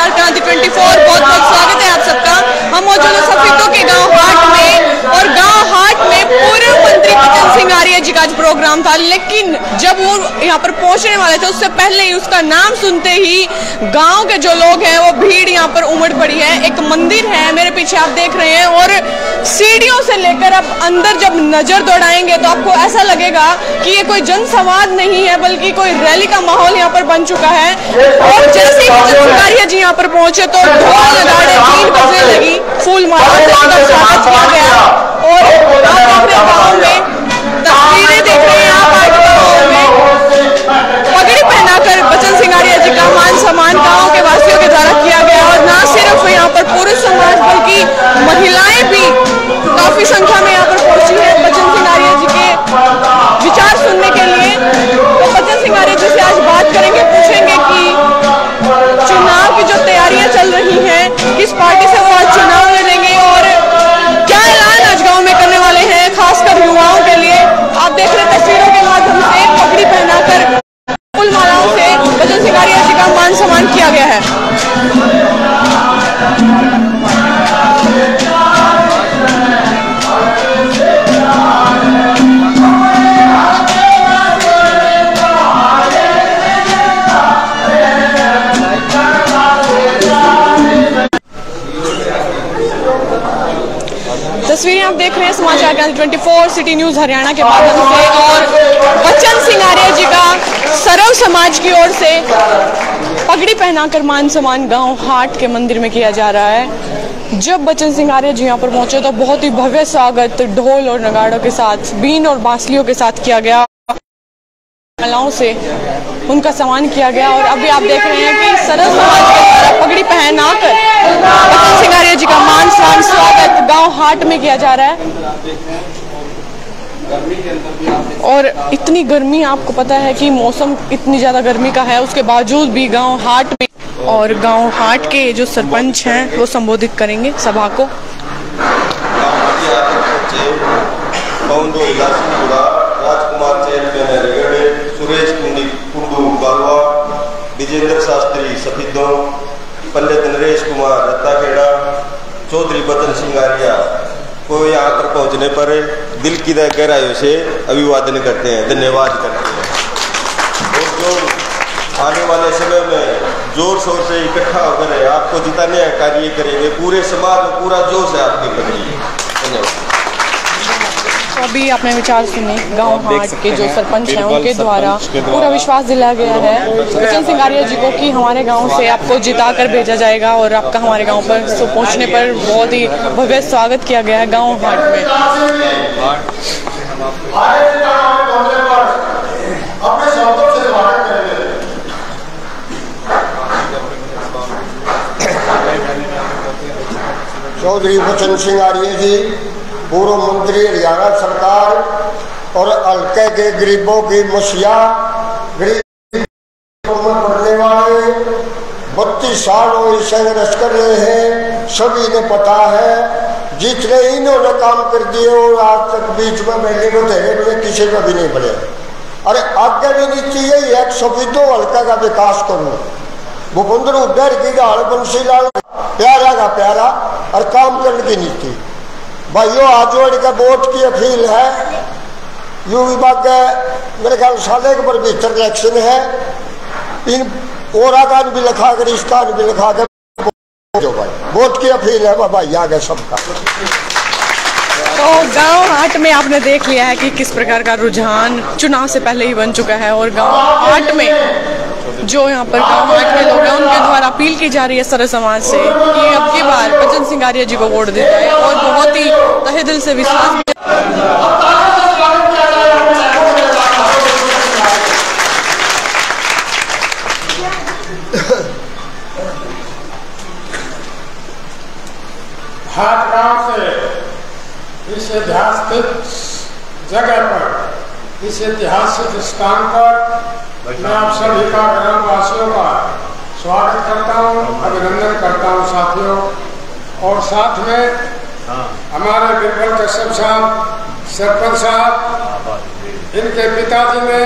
समाचार क्रांति 24 बहुत बहुत स्वागत है आप सबका। हम मौजूद हैं सफीतों के गांव हाट में और गांव हाट में पूर्व मंत्री बचन सिंह आर्य जी का आज प्रोग्राम था, लेकिन जब वो यहाँ पर पहुंचने वाले थे उससे पहले ही उसका नाम सुनते ही गांव के जो लोग हैं वो भीड़ यहाँ पर उमड़ पड़ी है। एक मंदिर है मेरे पीछे आप देख रहे हैं और सीढ़ियों से लेकर अब अंदर जब नजर दौड़ाएंगे तो आपको ऐसा लगेगा कि ये कोई जनसंवाद नहीं है बल्कि कोई रैली का माहौल यहाँ पर बन चुका है। और जैसे ही बचन सिंह आर्य जी यहाँ पर पहुंचे तो ढोल नगाड़े 3 बजने लगी, फूल माला से स्वागत किया गया और गाँव में तस्वीरें देख रहे हैं आप। आज गाँव में पगड़ी पहनाकर बचन सिंह आर्य जी का मान सम्मान गाँव के वासियों के द्वारा किया गया और न सिर्फ यहाँ पर पुरुष समाज बल्कि महिलाएं भी काफी संख्या में यहाँ पर पहुंची है बचन सिंह आर्य जी के विचार सुनने के लिए। तो बचन सिंह आर्य जी से आज बात करेंगे, पूछेंगे कि चुनाव की जो तैयारियां चल रही हैं किस पार्टी से वो आज चुनाव लड़ेंगे और क्या ऐलान आज गांव में करने वाले हैं खासकर युवाओं के लिए। आप देख रहे तस्वीरों के माध्यम से पगड़ी पहनाकर फूल मालाओं से बचन सिंह आर्य जी का मान सम्मान किया गया है। तस्वीरें आप देख रहे हैं समाचार क्रांति 24 सिटी न्यूज हरियाणा के माध्यम से और बचन सिंह आर्य जी का सर्व समाज की ओर से पगड़ी पहनाकर मान सम्मान गांव हाट के मंदिर में किया जा रहा है। जब बचन सिंह आर्य जी यहाँ पर पहुंचे तो बहुत ही भव्य स्वागत ढोल और नगाड़ों के साथ, बीन और बांसुलियों के साथ किया गया, महिलाओं से उनका सम्मान किया गया। और अभी आप देख रहे हैं कि सर्व समाज के द्वारा पगड़ी पहनाकर बचन सिंह आर्य जी का मान सम्मान स्वागत गांव हाट में किया जा रहा है। और इतनी गर्मी, आपको पता है कि मौसम इतनी ज्यादा गर्मी का है, उसके बावजूद भी गांव हाट में और गांव हाट के जो सरपंच हैं वो संबोधित करेंगे सभा को। राजकुमार सुरेश कुंडू गालवा, विजेंद्र शास्त्री सफीदों, पंडित नरेश कुमार रत्ताखेड़ा, चौधरी बचन सिंह आर्य को यहाँ पर पहुँचने पर दिल की गहराइयों से अभिवादन करते हैं, धन्यवाद करते हैं। और जो आने वाले समय में जोर शोर से इकट्ठा होकर आपको जिताने का कार्य करेंगे, पूरे समाज में पूरा जोश है आपके प्रति। धन्यवाद। अभी आपने विचार सुने गांव हाट के जो सरपंच हैं उनके द्वारा पूरा विश्वास दिलाया गया है बचन सिंह आर्य जी को कि हमारे गांव से आपको जिता कर भेजा जाएगा और आपका हमारे गांव पर पहुंचने पर बहुत ही भव्य स्वागत किया गया है गांव हाट में। चौधरी बचन सिंह आर्य जी पूर्व मंत्री हरियाणा सरकार और हल्के के गरीबों की मसीहा, गरीबों में पढ़ने वाले 32 सालों से संघर्ष कर रहे हैं, सभी ने पता है। जितने इन्होंने काम कर दिए और आज तक बीच में मेले में धरे किसी में भी नहीं बढ़े। अरे आगे भी नीति यही है, सफीदों हल्का का विकास करूँ, भूपेंद्र उड्डर की गाड़ बंसीलाल प्यारा का प्यारा और काम करने की नीति। भाइयों आजोड़ का वोट की अपील है, यू विभाग के मेरे ख्याल साले के पर भीतर इलेक्शन है, इन ओरा का भी लिखा कर इसका भी लिखा कर जो भाई वोट की अपील है भाई आगे सबका। तो गांव हाट में आपने देख लिया है कि किस प्रकार का रुझान चुनाव से पहले ही बन चुका है और गांव हाट में जो यहाँ पर गांव हाट में लोग हैं उनके द्वारा अपील की जा रही है सर्व समाज से कि अब की बार बचन सिंह आर्य जी को वोट देता है और बहुत ही तहे दिल से विश्वास। हाट गांव से इस ऐतिहासिक जगह पर, इस ऐतिहासिक स्थान पर मैं आप सभी का ग्रामवासियों का स्वागत करता हूँ, अभिनंदन करता हूँ साथियों। और साथ में हमारे बिरबल कश्यप साहब सरपंच साहब, इनके पिताजी ने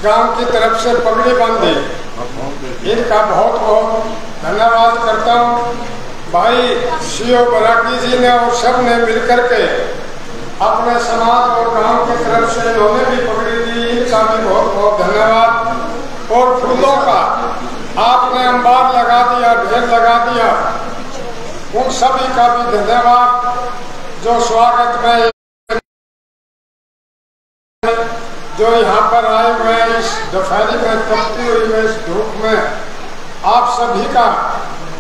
गांव की तरफ से पगड़ी बांधी, इनका बहुत बहुत धन्यवाद करता हूँ। भाई सीओ बराकी जी ने और सब ने मिलकर के अपने समाज और गांव की तरफ से इन्होंने भी पकड़ी दी, इनका भी बहुत बहुत धन्यवाद। और फूलों का आपने अंबार लगा दिया, ढेर लगा दिया, उन सभी का भी धन्यवाद जो स्वागत में जो यहाँ पर आए हुए हैं इस दोपहरी में तपती हुई में इस धूप में। आप सभी का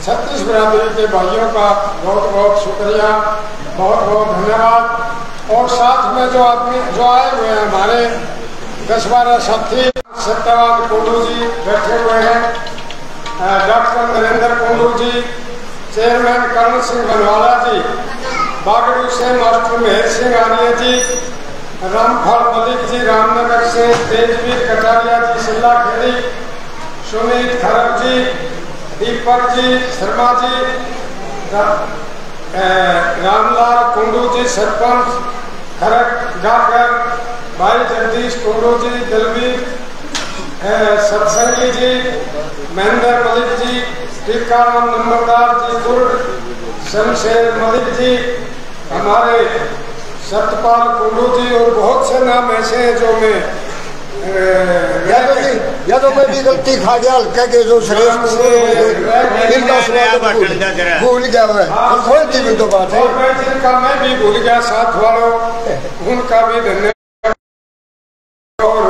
छत्तीस बिरादरी के भाइयों का बहुत बहुत शुक्रिया, बहुत बहुत धन्यवाद। और साथ में जो आदमी जो आए हुए हैं हमारे 10-12 साथी, सत्यवान कुंडू जी बैठे हुए हैं, डॉक्टर नरेंद्र कुंडू जी, चेयरमैन कर्ण सिंह बनवाला जी, बागड़ू से मास्टर मेहर सिंह आर्य जी, रामफल मलिक जी रामनगर से, तेजवीर कटारिया जी सिल्ला खेड़ी, सुमित खरब जी, दीपक जी शर्मा जी, रामलाल कुंडू जी सरपंच खरक गाकर, भाई जगदीश कुंडू जी, दलवीर सत्संगी जी, महेंद्र मलिक जी, टीकाराम नंबरदार जी गुर्ड, शमशेर मलिक जी, हमारे सतपाल कुंडू जी, और बहुत से नाम ऐसे हैं जो मैं या तो मैं भी गलती खा गया हल्का के जो श्रेष्ठ भूल गया मैं तो बात है, और जिनका मैं भी भूल गया साथ वालों उनका भी धन्यवाद। और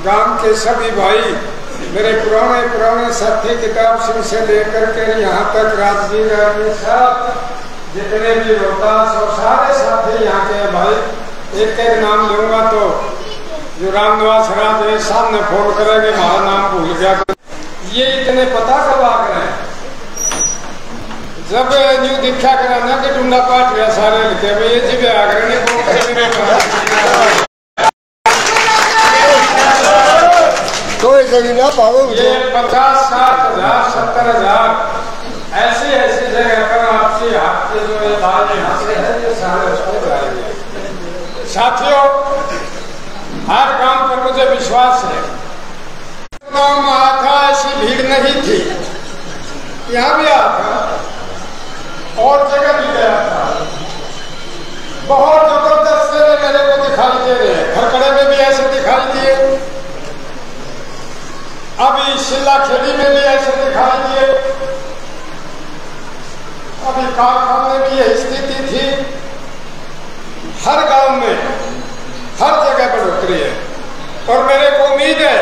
गांव के सभी भाई मेरे पुराने साथी किताब सिंह से लेकर के यहाँ तक राजगीर सब जितने भी रोहतास और सारे साथी यहाँ के भाई, एक एक नाम लूंगा तो जो रामनिवास राज सामने फोन करेंगे हमारा नाम भूल गया। ये इतने पता कब आ गए जब न्यू दीक्षा कराना के टुंडा पाट गया सारे लिखे भाई ये जी आ गए तो ना पाओ ये 50-60,000 70,000 ऐसी जगह पर आपसी हाथ के जो ये बाल यहाँ से है ये सारे उसको कराएंगे। साथियों, हर काम पर मुझे विश्वास है। गाँव में आया था ऐसी भीड़ नहीं थी, यहाँ भी आया था और जगह भी गया था। बहुत जबरदस्त से मेरे को दिखाई दे रहे हैं, खरकड़े में भी ऐसे दिखाई दिए, अभी शिल्ला खेड़ी में भी ऐसे दिखाई दिए, अभी कारखाने में यही स्थिति थी। हर गांव में हर जगह बढ़ोतरी है और मेरे को उम्मीद है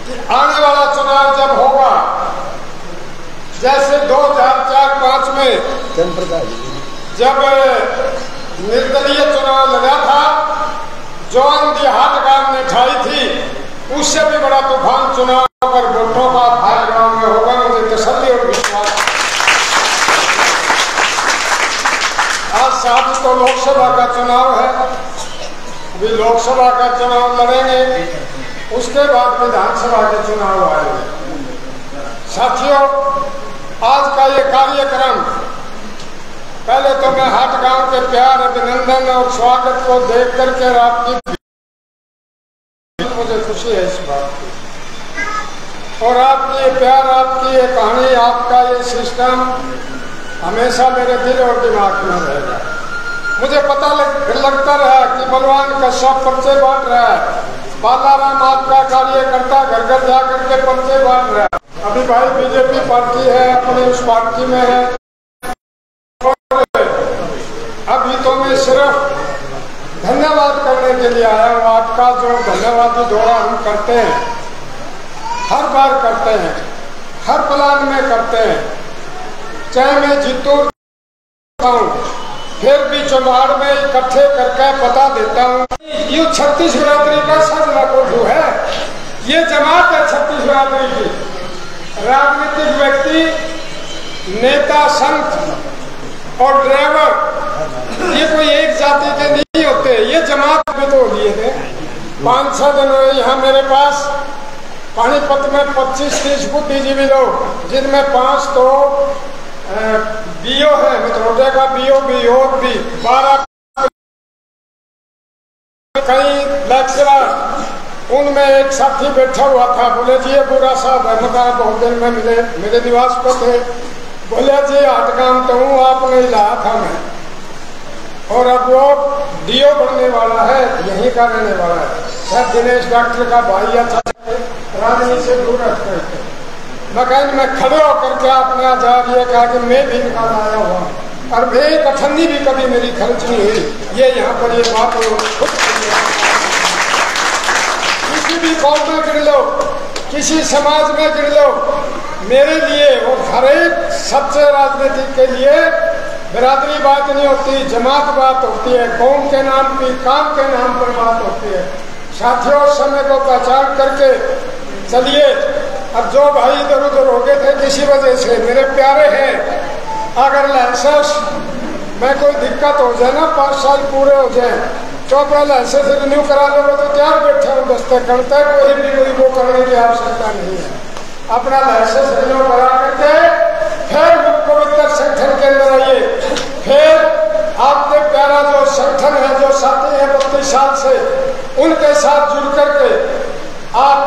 कि आने वाला चुनाव जब होगा, जैसे 2004-05 में जब निर्दलीय चुनाव लगा था, जो देहात गांव ने ठाई थी, उससे भी बड़ा तूफान चुनाव पर वोटों का हर गांव में होगा। मुझे तसल्ली और विश्वास। आज साथ तो लोकसभा का चुनाव है, अभी लोकसभा का चुनाव लड़ेंगे, उसके बाद विधानसभा के चुनाव आएंगे। साथियों, आज का ये कार्यक्रम, पहले तो मैं हाट गांव के प्यार, अभिनंदन और स्वागत को देख करके आपकी मुझे खुशी है इस बात की, और आपकी ये प्यार, आपकी ये कहानी, आपका ये सिस्टम हमेशा मेरे दिल और दिमाग में रहेगा। मुझे पता लगता रहा कि बलवान कश्यप पर्चे बांट रहा है, बालाराम आपका कार्यकर्ता घर घर जाकर के पर्चे बांट रहा है। अभी भाई बीजेपी पार्टी है, अपनी उस पार्टी में है। अभी तो मैं सिर्फ धन्यवाद करने के लिए आया हूँ। आपका जो धन्यवादी दौरा हम करते हैं, हर बार करते हैं, हर प्लान में करते हैं, चाहे मैं जीतूं फिर भी चुनाव में इकट्ठे करके बता देता हूँ। ये 36 बिरादरी का सजना को जो है, ये जमात है 36 बिरादरी की। राजनीतिक व्यक्ति, नेता, संत और ड्राइवर, ये कोई एक जाति के नहीं होते। ये जमात में तो लिए थे 5-6 दिन यहाँ मेरे पास पानीपत में 25-30 बुद्धिजीवी लोग, जिनमें 5 तो बीओ है, मित्रोडे का बीओ भी और भी 12 कई लेक्चरर उनमें एक साथी बैठा हुआ था। बोले जी ये बुरा साहब है, मतलब बहुत दिन में मिले, मेरे निवास पर थे। बोले जी आटगाम तो हूँ, आपने लाया था मैं, और अब वो डीओ बनने वाला है, यहीं का रहने वाला है। सर दिनेश डॉक्टर का भाई अच्छा राजनीति से दूर रखते थे। मकान में खड़े होकर के आपने आजाद ये कहा कि मैं भी निकाल आया हुआ और मेरी कठन्नी भी कभी मेरी खर्च नहीं हुई। ये यहाँ पर ये बात किसी भी कौम में गिर लो, किसी समाज में गिर लो, मेरे लिए और हर एक सच्चे राजनीति के लिए बिरादरी बात नहीं होती, जमात बात होती है, कौम के नाम की काम के नाम पर बात होती है। साथियों समय को पहचान करके चलिए। अब जो भाई इधर उधर हो गए थे किसी वजह से, मेरे प्यारे हैं, अगर लाइसेंस में कोई दिक्कत हो जाए ना, 5 साल पूरे हो जाए तो अपना लाइसेंस रिन्यू करा लो, तो क्या बैठे हूँ दस्ते करता है, कोई भी कोई वो करने की आवश्यकता नहीं है। अपना लाइसेंस रिन्यू करा करके फिर पवित्र संगठन के अंदर आइए। फिर आपके प्यारा जो संगठन है, जो साथी है 32 साल से, उनके साथ जुड़ करके आप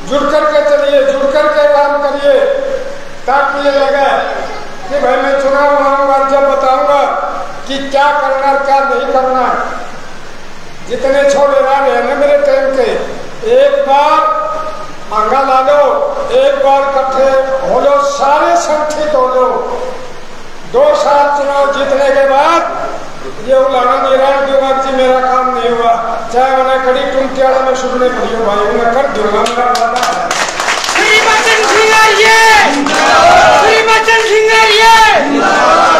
जुड़ करके चलिए, जुड़ करके काम करिए, ताकि ये लगे कि भाई मैं चुनाव लड़ूंगा, जब बताऊंगा कि क्या करना क्या नहीं करना। जितने छोटे राज है ना मेरे टाइम के, एक बार आंगा ला लो, एक बार इकट्ठे हो लो, सारे संगठित हो लो। 2 साल चुनाव जीतने के बाद ये उलाना निरायण दिमाग जी मेरा काम नहीं हुआ, चाहे उन्हें कड़ी टुमटियाड़ा में सुनने पड़ी हो, भाई उन्हें कर दूंगा, मेरा वादा है। श्रीमचन सिंह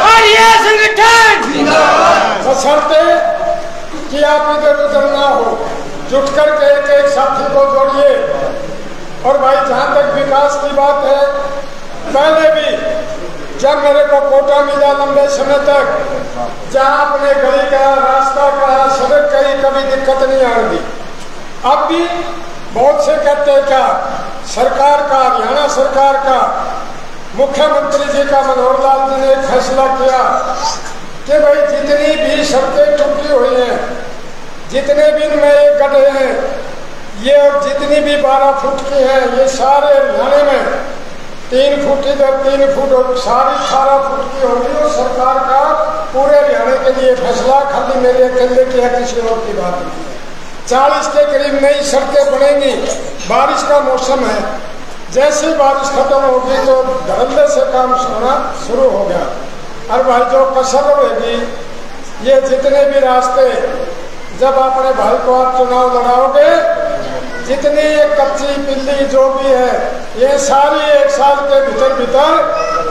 और ये संगठन बशर्ते कि आप इधर उधर ना हो, जुट करके एक एक साथी को जोड़िए। और भाई जहाँ तक विकास की बात है, पहले भी जब मेरे को कोटा मिला लंबे समय तक, जहाँ अपने गली का रास्ता का सड़क का ही कभी दिक्कत नहीं आ रही। अब भी बहुत से कहते हैं क्या सरकार का, हरियाणा सरकार का, मुख्यमंत्री जी का मनोहर लाल जी ने एक फैसला किया कि भाई जितनी भी सड़कें टूटी हुई हैं, जितने भी इनमें गड्ढे हैं, ये जितनी भी 12 फुट की हैं, ये सारे हरियाणा में 3 फुट इधर 3 फुट और सारी 18 फुट की होगी। और सरकार का पूरे हरियाणा के लिए फैसला खाली मेरे अकेले की है, किसी और की बात नहीं है। 40 के करीब नई सड़कें बनेंगी। बारिश का मौसम है, जैसे बारिश खत्म होगी तो धड़ल्ले से काम होना शुरू हो गया। और भाई जो कसर रहेगी, ये जितने भी रास्ते, जब अपने भाई को आप चुनाव लड़ाओगे, जितनी ये कच्ची पिल्ली जो भी है, ये सारी 1 साल के भीतर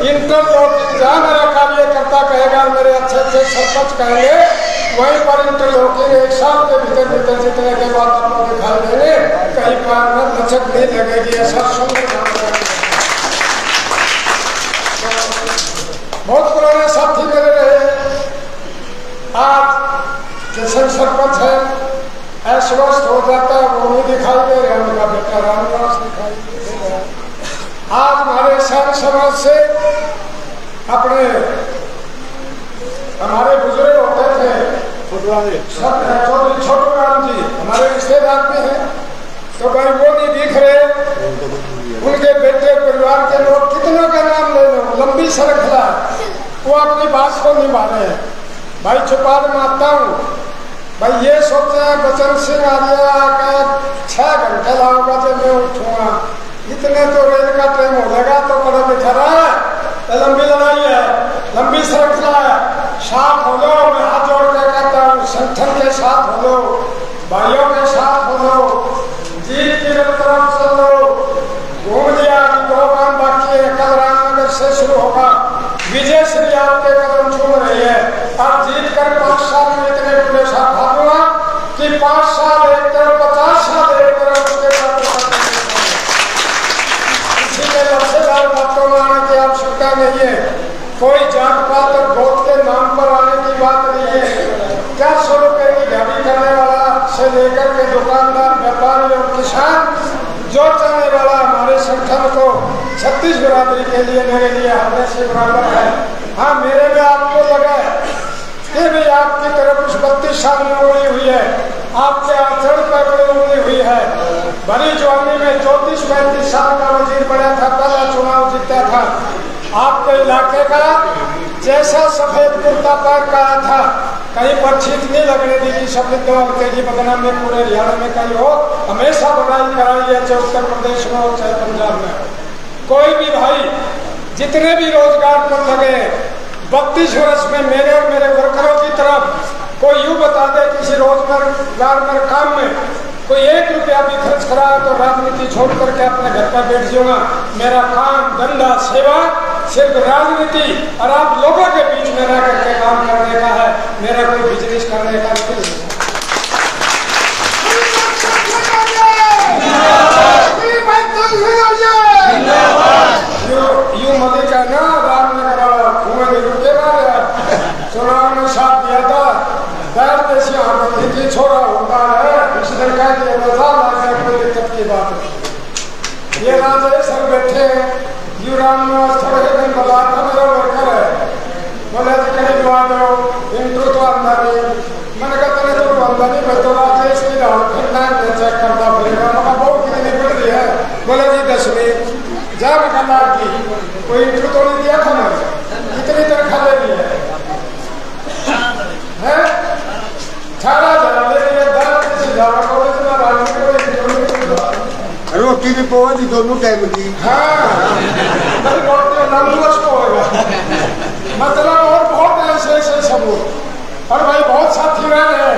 इंटरलॉकिंग, जहाँ मेरा कार्यकर्ता कहेगा, मेरे अच्छे अच्छे सरपंच कहेंगे, वहीं पर इंटरलॉकिंग 1 साल के भीतर जितने के बाद आपको दिखाई देंगे, कहीं पर न लचक नहीं लगेगी। ऐसा सुंदर बहुत पुराने साथी मेरे रहे, आज किशन सरपंच है, अस्वस्थ हो जाता है, वो नहीं दिखाई दे रहा, उनका बेटा रामदास दिखाई दे रहा है। आज हमारे सारे समाज से अपने हमारे बुजुर्ग होते थे, चौधरी छोटू राम जी हमारे रिश्तेदार में हैं, तो भाई वो नहीं दिख रहे, उनके बेटे परिवार के लोग कितनों का नाम ले लो, लंबी श्रृंखला, वो अपनी बात को निभा रहे हैं। भाई छुपा मानता हूँ, भाई ये सोचते हैं बचन सिंह आर्या का 6 घंटे लाओगा जब मैं उठूंगा, इतने तो रेल का टाइम हो जाएगा, तो बड़ा लिखा रहा है, तो लंबी लड़ाई है, लंबी श्रृंखला है। साथ हो लो, मैं हाथ जोड़ के कहता हूँ, संगठन के साथ हो लो, भाइयों के साथ हो लो, जीत की तरफ चलो। घूम लिया, 2 काम बाकी है, कल रामनगर से शुरू होगा, विजय श्री आपके कदम चूम रही है, और जीत कर 5 साल में इतने बड़े साथ हारूंगा कि 5 साल एक तरफ, 50 साल एक तरफ, उसके इसी के लक्ष्यदार बातों में आने की आवश्यकता नहीं है। कोई जात पात और गोद के नाम पर आने की बात नहीं है। क्या 100 रुपए की गाड़ी करने वाला से लेकर के दुकानदार, व्यापारी और किसान, जो चाहने वाला हमारे संगठन को 36 बिरादरी के लिए, मेरे लिए हमें से बराबर है। हाँ, मेरे में आपको लगा कि भी आपकी तरफ उस 32 साल में उड़ी हुई है, आपके आचरण पर उड़ी हुई है, भरी जवानी में 34-35 साल का वजीर बना था, पहला चुनाव जीता था। आपके इलाके का जैसा सफेद कुर्ता पैर का था, कहीं पर छीट नहीं लगने दी कि शब्द तेजी बदनाम में पूरे हरियाणा में कहीं हो। हमेशा बुराई कराई है, चाहे उत्तर प्रदेश में हो चाहे पंजाब में हो। कोई भी भाई जितने भी रोजगार पर लगे 32 वर्ष में मेरे और मेरे वर्करों की तरफ कोई यूं बता दे किसी रोजगार में काम में कोई 1 रुपया भी खर्च करा तो राजनीति छोड़ करके अपने घर पर बैठ जाऊंगा। मेरा काम धंधा सेवा सिर्फ राजनीति और आप लोगों के बीच में रह करके काम करने का है, मेरा कोई बिजनेस करने का नहीं। यू मोदी का ना राम ने कुएं में रुकेगा, चुनाव में साथ दिया था, दर्द की छोड़ा होता है, इसने कह दिया कोई दिक्कत की बात नहीं। ये राजा सर बैठे हैं, यू राम निवास थोड़े दिन बता था मेरा वर्कर है, बोले करीब आ जाओ इंटरव्यू तो अंदर नहीं। मैंने कहा तेरे तो अंदर नहीं मैं तो राजा इसकी रहा फिर मैं चेक करता फिरेगा। मैं बहुत कितनी बढ़ रही है, बोले जी 10वीं जा मैं की कोई इंटरव्यू तो नहीं दिया था, मैंने कितनी देर खा ले ली है 18,000 ले लिया, रोटी भी पोवा जी दोनों टाइम की। हाँ मतलब और बहुत ऐसे ऐसे सबूत और भाई बहुत साथी रहे हैं।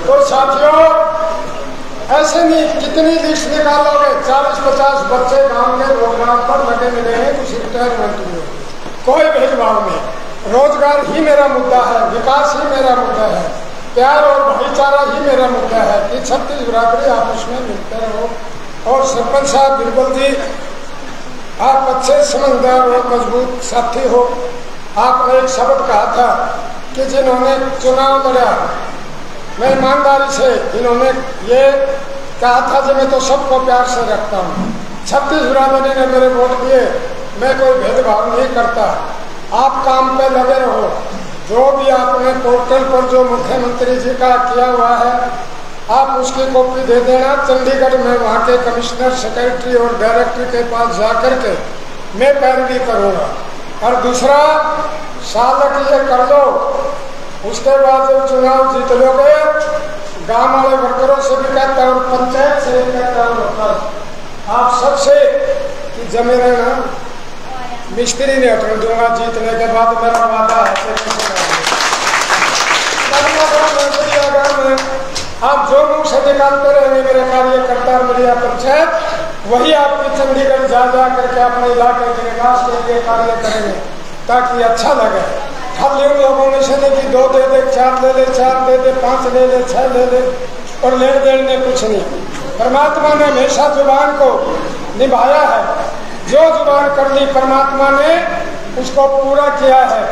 तो साथियों ऐसे नहीं कितनी लिस्ट निकालोगे, 40-50 बच्चे गांव के रोजगार पर लगे मिले हैं, कुछ रिटायरमेंट में कोई भेदभाव नहीं। रोजगार ही मेरा मुद्दा है, विकास ही मेरा मुद्दा है, प्यार और भाईचारा ही मेरा मुद्दा है कि 36 बिरादरी आपस में मिलते रहो। और सरपंच साहब बिरबल जी आप अच्छे समझदार और मजबूत साथी हो। आपने एक शब्द कहा था कि जिन्होंने चुनाव लड़ा मैं ईमानदारी से, इन्होंने ये कहा था कि मैं तो सबको प्यार से रखता हूँ। 36 बिरादरी ने मेरे वोट दिए, मैं कोई भेदभाव नहीं करता। आप काम पे लगे रहो, जो भी आपने पोर्टल पर जो मुख्यमंत्री जी का किया हुआ है आप उसकी कॉपी दे देना। चंडीगढ़ में वहाँ के कमिश्नर सेक्रेटरी और डायरेक्टर के पास जाकर के मैं पैरवी करूँगा। और दूसरा सालक ये कर लो, उसके बाद जब चुनाव जीत लोगे गांव वाले वर्करों से भी कहता हूँ, पंचायत से भी कहता हूँ, आप सबसे कि जमे रहना मिस्त्री नहीं हटने दूंगा जीतने के बाद, मेरा वादा है। आप जो मुंह से निकालते रहेंगे मेरे कार्यकर्ता मेरी पंचायत वही आपकी चंडीगढ़ जा करके अपने इलाके के विकास के लिए कार्य करेंगे ताकि अच्छा लगे। खाली उन लोगों में से नहीं कि 2 दे दे, 4 दे दे, 4 दे दे, 5 ले ले, 6 ले ले और लेन देन में कुछ नहीं। परमात्मा ने हमेशा जुबान को निभाया है, जो जुबान कर ली परमात्मा ने उसको पूरा किया है।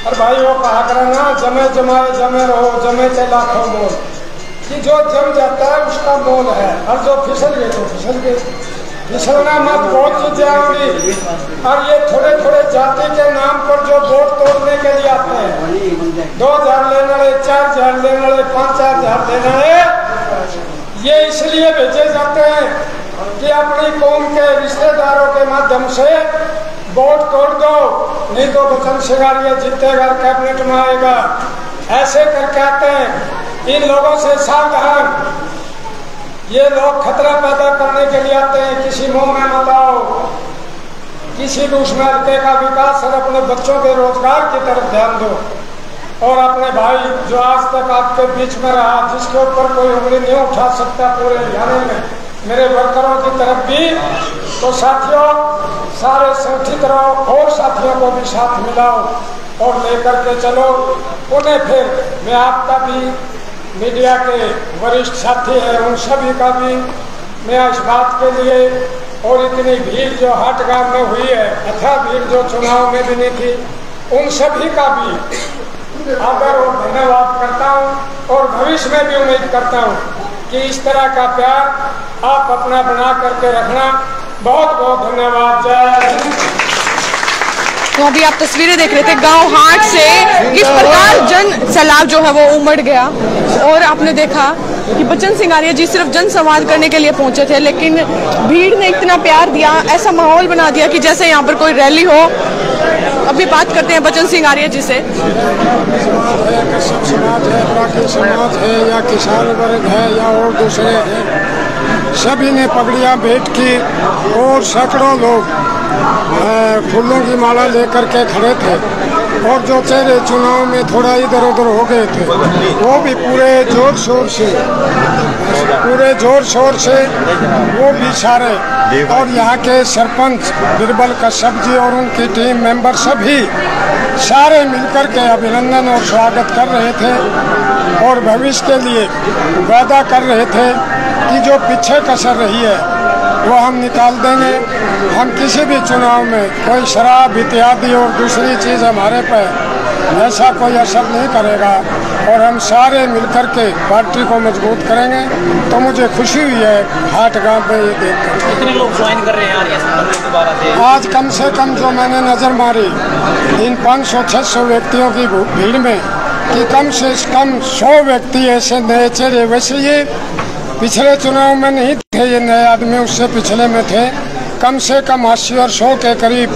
और भाई वो कहा करना जमे जमाए जमे रहो, जमे के लाखों मोल, कि जो जम जाता है उसका मोल है और जो फिसल गए तो फिसल गए। फिसलना मत, बहुत चीजें आएंगी। और ये थोड़े थोड़े जाति के नाम पर जो वोट तोड़ने के लिए आते हैं, 2,000 लेने वाले, 4,000 लेने वाले, 5,000 लेने वाले, ये इसलिए भेजे जाते हैं कि अपनी कौम के रिश्तेदारों के माध्यम से वोट तोड़ दो, नहीं तो बचन सिंगारिया जीतेगा, कैबिनेट में आएगा, ऐसे करके आते हैं। इन लोगों से सावधान, ये लोग खतरा पैदा करने के लिए आते हैं। किसी मुंह में मत आओ, किसी भी उसमें हल्के का विकास और अपने बच्चों के रोजगार की तरफ ध्यान दो। और अपने भाई जो आज तक आपके बीच में रहा, जिसके ऊपर कोई उंगली नहीं उठा सकता पूरे हरियाणा में, मेरे वर्करों की तरफ भी, तो साथियों सारे संगठित रहो और साथियों को भी साथ मिलाओ और लेकर के चलो उन्हें। फिर मैं आपका भी, मीडिया के वरिष्ठ साथी हैं उन सभी का भी मैं इस बात के लिए, और इतनी भीड़ जो हाटगांव में हुई है, अथाह भीड़ जो चुनाव में भी नहीं थी, उन सभी का भी आदर और धन्यवाद करता हूँ। और भविष्य में भी उम्मीद करता हूँ कि इस तरह का प्यार आप अपना बना करके रखना। बहुत बहुत धन्यवाद। जय तो अभी आप तस्वीरें देख रहे थे गांव हाट से किस प्रकार जन सैलाब जो है वो उमड़ गया। और आपने देखा कि बच्चन सिंह आर्य जी सिर्फ जन संवाद करने के लिए पहुंचे थे, लेकिन भीड़ ने इतना प्यार दिया, ऐसा माहौल बना दिया कि जैसे यहाँ पर कोई रैली हो। अभी बात करते हैं बच्चन सिंह आर्य जी से। समाज है, बाकी समाज है या किसान वर्ग है या और दूसरे हैं, सभी ने पगड़ियां भेंट की और सैकड़ों लोग फूलों की माला लेकर के खड़े थे। और जो चेहरे चुनाव में थोड़ा इधर उधर हो गए थे वो भी पूरे जोर शोर से वो भी सारे, और यहाँ के सरपंच बिरबल कश्यप जी और उनकी टीम मेंबर सभी सारे मिलकर के अभिनंदन और स्वागत कर रहे थे और भविष्य के लिए वादा कर रहे थे कि जो पीछे कसर रही है वो हम निकाल देंगे। हम किसी भी चुनाव में कोई शराब इत्यादि और दूसरी चीज़ हमारे पर ऐसा कोई असर नहीं करेगा और हम सारे मिलकर के पार्टी को मजबूत करेंगे। तो मुझे खुशी हुई है हाट गांव में ये देखकर। कितने लोग ज्वाइन कर रहे हैं दोबारा से? आज कम से कम जो मैंने नज़र मारी इन 500-600 व्यक्तियों की भीड़ में कि कम से कम 100 व्यक्ति ऐसे नए चेहरे, वैसे ये पिछले चुनाव में नहीं थे, ये नए आदमी उससे पिछले में थे। कम से कम 80 और 100 के करीब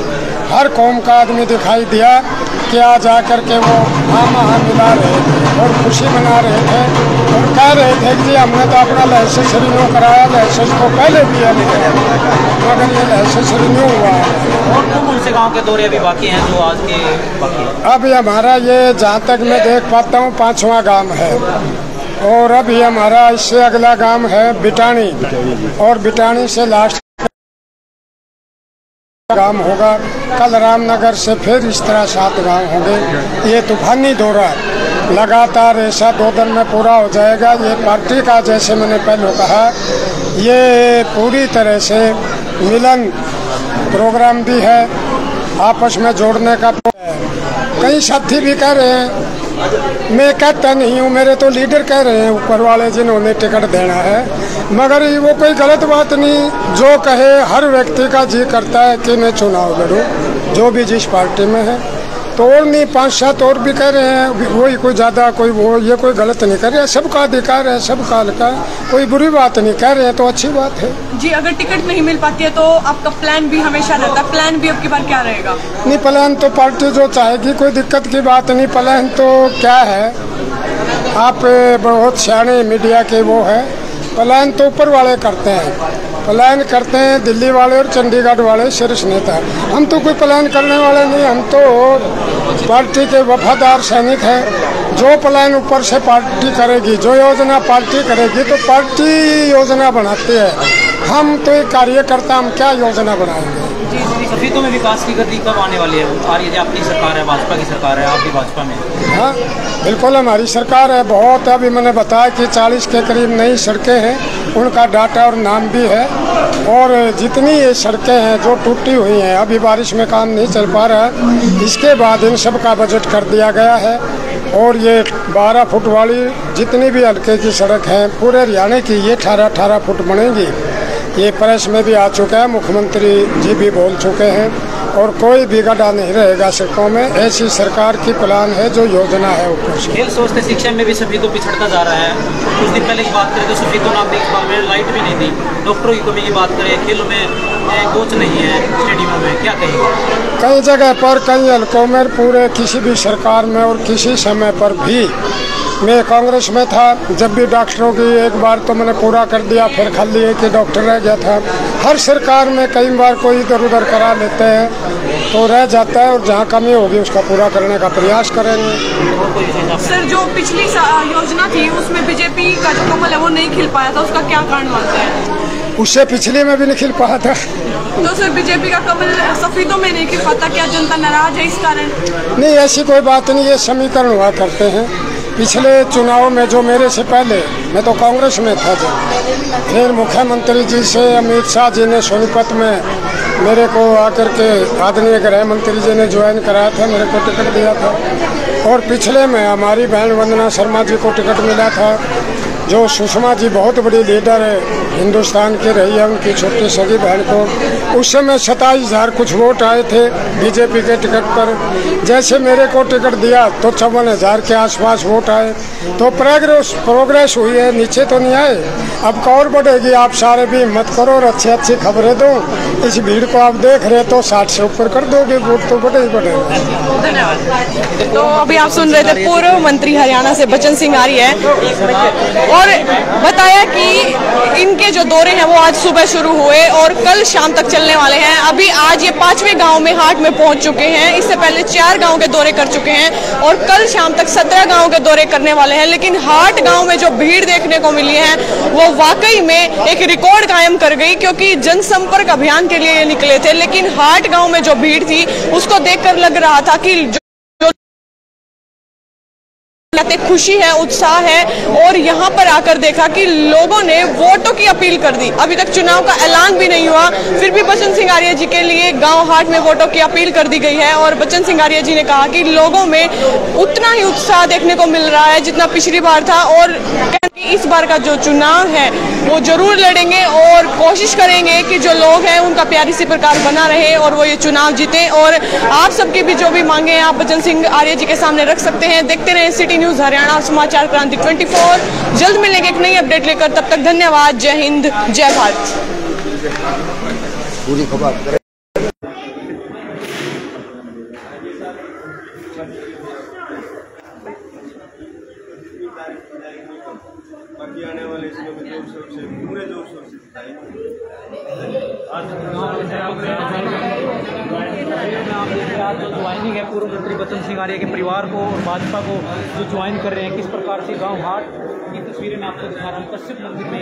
हर कौम का आदमी दिखाई दिया कि आज आकर के वो हाँ मिला रहे थे और खुशी मना रहे थे और कह रहे थे कि हमने तो अपना लाइसेंस रिन्यू कराया, लाइसेंस को पहले दिया मगर ये लाइसेंस रिन्यू हुआ। और कौन से गाँव के दौरे अभी बाकी हैं जो आज के बाकी हैं? अभी हमारा ये जहाँ तक मैं देख पाता हूँ 5वां गाँव है और अभी हमारा इससे अगला गांव है बिटानी और बिटानी से लास्ट गांव होगा। कल रामनगर से फिर इस तरह 7 गांव होंगे। ये तूफानी दौरा लगातार ऐसा 2 दिन में पूरा हो जाएगा। ये पार्टी का, जैसे मैंने पहले कहा, ये पूरी तरह से मिलन प्रोग्राम भी है, आपस में जोड़ने का। कई साथी भी कह रहे हैं, मैं कहता नहीं हूँ, मेरे तो लीडर कह रहे हैं ऊपर वाले जिन्होंने टिकट देना है, मगर वो कोई गलत बात नहीं। जो कहे, हर व्यक्ति का जी करता है कि मैं चुनाव लड़ूं, जो भी जिस पार्टी में है। तो और नहीं 5-7 और भी कह रहे हैं, वही कोई ज़्यादा कोई वो, ये कोई गलत नहीं कर रहे, सबका अधिकार है, सबका हल्का, कोई बुरी बात नहीं कह रहे हैं, तो अच्छी बात है जी। अगर टिकट नहीं मिल पाती है तो आपका प्लान भी हमेशा रहता है, प्लान भी अब की बार क्या रहेगा? नहीं, प्लान तो पार्टी जो चाहेगी, कोई दिक्कत की बात नहीं। प्लान तो क्या है, आप बहुत सियाने मीडिया के वो है, प्लान तो ऊपर वाले करते हैं, प्लान करते हैं दिल्ली वाले और चंडीगढ़ वाले शीर्ष नेता। हम तो कोई प्लान करने वाले नहीं, हम तो पार्टी के वफादार सैनिक हैं। जो प्लान ऊपर से पार्टी करेगी, जो योजना पार्टी करेगी, तो पार्टी योजना बनाती है। हम तो एक कार्यकर्ता, हम क्या योजना बनाएंगे। सफीदों में विकास की गति कब आने वाली है? आर्य अपनी सरकार है, भाजपा की सरकार है, आप भी भाजपा में? हाँ बिल्कुल, हमारी सरकार है। बहुत, अभी मैंने बताया कि 40 के करीब नई सड़कें हैं, उनका डाटा और नाम भी है। और जितनी ये सड़कें हैं जो टूटी हुई हैं, अभी बारिश में काम नहीं चल पा रहा है, इसके बाद इन सब का बजट कर दिया गया है। और ये 12 फुट वाली जितनी भी हल्के की सड़क है पूरे हरियाणा की, ये 18 फुट बनेंगी। ये प्रेस में भी आ चुका है, मुख्यमंत्री जी भी बोल चुके हैं। और कोई भी गड्ढा नहीं रहेगा सड़कों में, ऐसी सरकार की प्लान है, जो योजना है ऊपर से। खेल स्वास्थ्य शिक्षा में भी सफीदों पिछड़ता जा रहा है। कुछ दिन पहले की बात करें तो सफीदों नाम देख पा में लाइट भी नहीं थी, डॉक्टरों की कमी की बात करें, खेलों में कोच नहीं है स्टेडियमों में, क्या कहेंगे? कई जगह पर, कई हल्कों में, पूरे किसी भी सरकार में और किसी समय पर भी, मैं कांग्रेस में था, जब भी डॉक्टरों की एक बार तो मैंने पूरा कर दिया, फिर खाली एक ही डॉक्टर रह गया था। हर सरकार में कई बार कोई इधर उधर करा लेते हैं तो रह जाता है, और जहाँ कमी होगी उसका पूरा करने का प्रयास करेंगे। सर, जो पिछली योजना थी उसमें बीजेपी का जो कमल है वो नहीं खिल पाया था, उसका क्या कारण मानते हैं? उससे पिछले में भी नहीं खिल पाया था। तो सर, बीजेपी का कमल सफेदों में नहीं खिल पाता, क्या जनता नाराज है इस कारण? नहीं, ऐसी कोई बात नहीं, ये समीकरण हुआ करते हैं। पिछले चुनाव में जो मेरे से पहले, मैं तो कांग्रेस में था जब, फिर मुख्यमंत्री जी से अमित शाह जी ने सोनीपत में मेरे को आकर के आदरणीय गृह मंत्री जी ने ज्वाइन कराया था, मेरे को टिकट दिया था। और पिछले में हमारी बहन वंदना शर्मा जी को टिकट मिला था। जो सुषमा जी बहुत बड़ी लीडर है, हिंदुस्तान की रही है, उनकी छोटी सगी बहन को उस समय 27,000 कुछ वोट आए थे बीजेपी के टिकट पर। जैसे मेरे को टिकट दिया तो 54,000 के आसपास वोट आए। तो प्रोग्रेस हुई है, नीचे तो नहीं आए। अब और बढ़ेगी। आप सारे भी हिम्मत करो और अच्छी अच्छी खबरें दो। इस भीड़ को आप देख रहे तो 60 से ऊपर कर दोगे, वोट तो बढ़े ही बढ़ेगा। धन्यवाद। तो अभी आप सुन रहे थे पूर्व मंत्री हरियाणा से बच्चन सिंह आर्य और बताया कि इनके जो दौरे हैं वो आज सुबह शुरू हुए और कल शाम तक चलने वाले हैं। अभी आज ये 5वें गांव में हाट में पहुंच चुके हैं। इससे पहले 4 गांव के दौरे कर चुके हैं और कल शाम तक 17 गांव के दौरे करने वाले हैं। लेकिन हाट गांव में जो भीड़ देखने को मिली है वो वाकई में एक रिकॉर्ड कायम कर गई, क्योंकि जनसंपर्क अभियान के लिए ये निकले थे। लेकिन हाट गांव में जो भीड़ थी उसको देखकर लग रहा था कि खुशी है, उत्साह है। और यहाँ पर आकर देखा कि लोगों ने वोटों की अपील कर दी। अभी तक चुनाव का ऐलान भी नहीं हुआ, फिर भी बच्चन सिंह आर्य जी के लिए गांव हाट में वोटों की अपील कर दी गई है। और बच्चन सिंह आर्य जी ने कहा कि लोगों में उतना ही उत्साह देखने को मिल रहा है जितना पिछली बार था और इस बार का जो चुनाव है वो जरूर लड़ेंगे और कोशिश करेंगे कि जो लोग हैं उनका प्यार इसी प्रकार बना रहे और वो ये चुनाव जीते। और आप सबकी भी जो भी मांगे हैं आप बच्चन सिंह आर्य जी के सामने रख सकते हैं। देखते रहे सिटी न्यूज हरियाणा, समाचार क्रांति 24। जल्द मिलेंगे एक नई अपडेट लेकर, तब तक धन्यवाद। जय हिंद, जय भारत। पूरी खबर बाकी आने वाले इसमें जोर शोर से, पूरे जोर शोर से आज जो ज्वाइनिंग है पूर्व मंत्री बच्चन सिंह आर्य के परिवार को और भाजपा को जो ज्वाइन कर रहे हैं, किस प्रकार से गांव हाट की तस्वीरें मैं आपको दिखा रहा हूँ। कश्यप मंदिर में